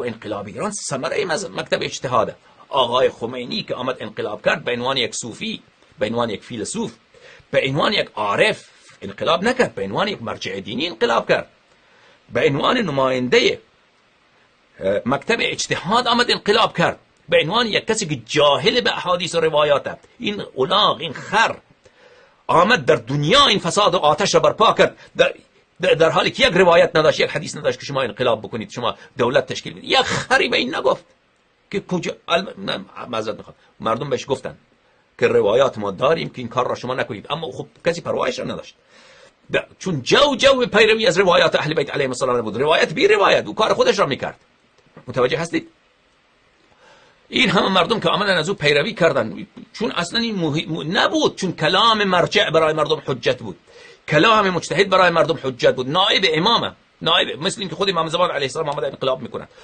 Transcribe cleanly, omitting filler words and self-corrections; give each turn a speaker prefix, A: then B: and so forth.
A: انقلاب ایران ثمره مکتب اجتهاده. آقای خمینی که آمد انقلاب کرد به عنوان یک صوفی، به عنوان یک فیلسوف، به عنوان یک عارف انقلاب نکرد، به عنوان یک مرجع دینی انقلاب کرد، به عنوان نماینده مکتب اجتهاد آمد انقلاب کرد، به عنوان یک کسی که جاهل به احادیث و روایات. این الاغ، این خر آمد در دنیا این فساد و آتش را برپا کرد، در حالی که یک روایت نداشت، یک حدیث نداشت که شما انقلاب بکنید، شما دولت تشکیل بدید. یک خری به این نگفت که کجا. معذرت میخوام، مردم بهش گفتن که روایات ما داریم که این کار را شما نکنید، اما خب کسی پروایش را نداشت، چون جو پیروی از روایات اهل بیت علیهم السلام بود. روایت بی روایت، او کار خودش را میکرد. متوجه هستید؟ این همه مردم که آمدن از او پیروی کردن، چون اصلا این نبود، چون کلام مرجع برای مردم حجت بود، کلام مجتهد برای مردم حجت بود. نائب امامه، نائب، مثل این که خود امام زمان علیه السلام آمد انقلاب میکنن.